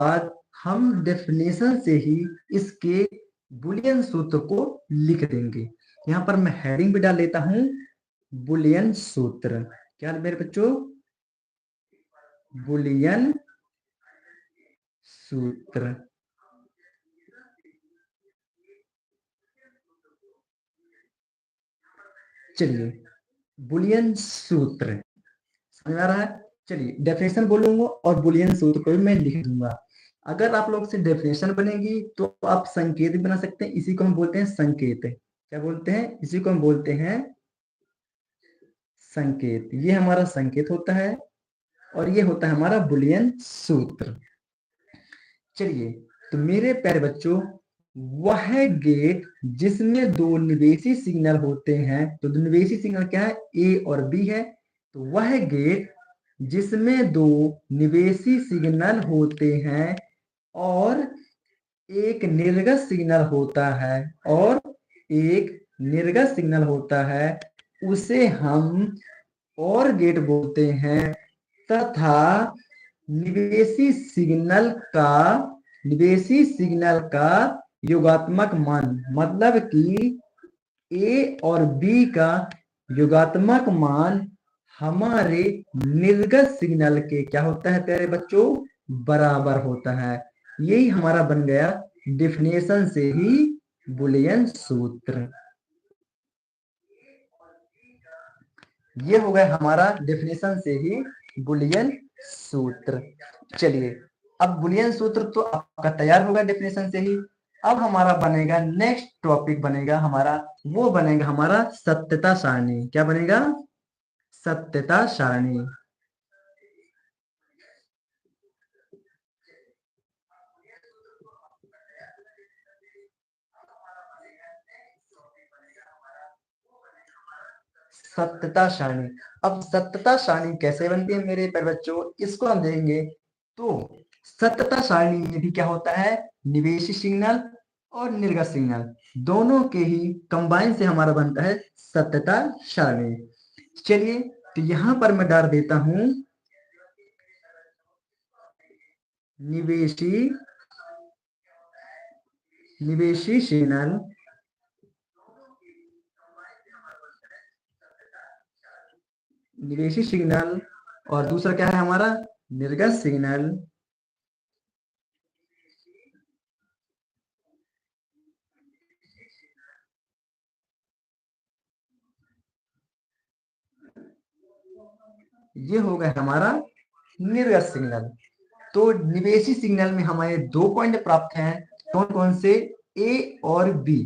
बाद हम डेफिनेशन से ही इसके बुलियन सूत्र को लिख देंगे। यहाँ पर मैं हेडिंग भी डाल लेता हूं, बुलियन सूत्र। क्या मेरे बच्चों? बुलियन सूत्र। चलिए, बुलियन सूत्र समझ आ रहा है? चलिए, डेफिनेशन बोलूंगा और बुलियन सूत्र को भी मैं लिख दूंगा। अगर आप लोग से डेफिनेशन बनेगी तो आप संकेत भी बना सकते हैं। इसी को हम बोलते हैं संकेत। क्या बोलते हैं? इसी को हम बोलते हैं संकेत। ये हमारा संकेत होता है और ये होता है हमारा बुलियन सूत्र। चलिए, तो मेरे प्यारे बच्चों, वह गेट जिसमें दो निवेशी सिग्नल होते हैं, तो दो निवेशी सिग्नल क्या है? ए और बी है। तो वह गेट जिसमें दो निवेशी सिग्नल होते हैं और एक निर्गत सिग्नल होता है, और एक निर्गत सिग्नल होता है, उसे हम और गेट बोलते हैं। तथा निवेशी सिग्नल का योगात्मक मान, मतलब कि ए और बी का योगात्मक मान हमारे निर्गत सिग्नल के क्या होता है प्यारे बच्चों? बराबर होता है। यही हमारा बन गया डेफिनेशन से ही बुलियन सूत्र। ये हो गया हमारा डेफिनेशन से ही बुलियन सूत्र। चलिए, अब बुलियन सूत्र तो आपका तैयार होगा डेफिनेशन से ही। अब हमारा बनेगा नेक्स्ट टॉपिक बनेगा हमारा, वो बनेगा हमारा सत्यता सारणी। क्या बनेगा? सत्यता सारणी। सत्यता सारणी। अब सत्यता सारणी कैसे बनती है मेरे प्यारे बच्चों, इसको हम देखेंगे। तो सत्यता सारणी में भी क्या होता है? निवेशी सिग्नल और निर्गत सिग्नल दोनों के ही कंबाइन से हमारा बनता है सत्यता सारणी। चलिए, तो यहां पर मैं डाल देता हूं निवेशी निवेशी सिग्नल निवेशी सिग्नल और दूसरा क्या है हमारा? निर्गत सिग्नल। ये हो गया हमारा निर्गत सिग्नल। तो निवेशी सिग्नल में हमारे दो पॉइंट प्राप्त हैं। कौन कौन से? ए और बी।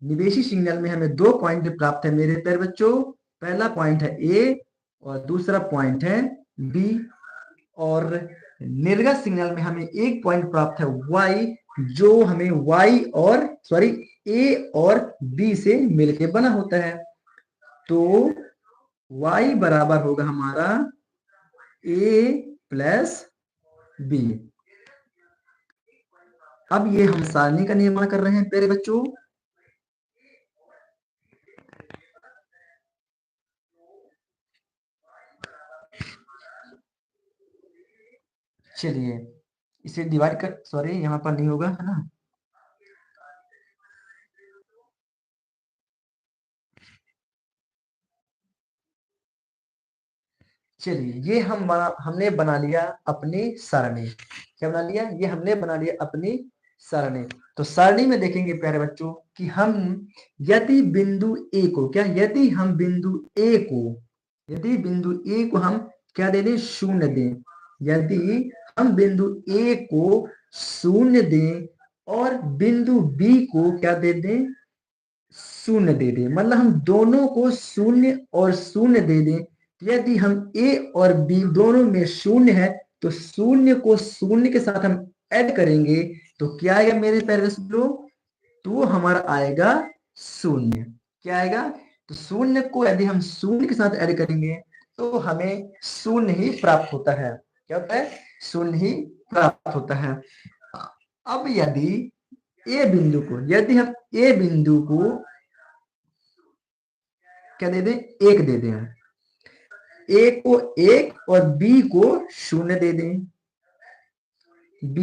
निवेशी सिग्नल में हमें दो पॉइंट प्राप्त है मेरे प्यारे बच्चों। पहला पॉइंट है ए और दूसरा पॉइंट है बी। और निर्गत सिग्नल में हमें एक पॉइंट प्राप्त है वाई, जो हमें वाई और सॉरी ए और बी से मिलके बना होता है। तो y बराबर होगा हमारा a प्लस बी। अब ये हम सारणी का निर्माण कर रहे हैं प्यारे बच्चों। चलिए, इसे डिवाइड कर, सॉरी यहाँ पर नहीं होगा, है ना? चलिए, ये हमने बना लिया अपनी सारणी। क्या बना लिया? ये हमने बना लिया अपनी सारणी। तो सारणी में देखेंगे प्यारे बच्चों कि हम यदि बिंदु ए को क्या यदि हम बिंदु ए को यदि बिंदु ए को हम क्या दे दें? शून्य दें। यदि हम बिंदु ए को शून्य दें और बिंदु बी को क्या दे दें? शून्य दे दें, मतलब हम दोनों को शून्य और शून्य दे दें। यदि हम ए और बी दोनों में शून्य है तो शून्य को शून्य के साथ हम ऐड करेंगे तो क्या आएगा मेरे प्यारे बच्चों? तो हमारा आएगा शून्य। क्या आएगा? तो शून्य को यदि हम शून्य के साथ ऐड करेंगे तो हमें शून्य ही प्राप्त होता है। क्या होता है? शून्य ही प्राप्त होता है। अब यदि हम ए बिंदु को क्या दे दें? एक दे दें। ए को एक और बी को शून्य दे दें। बी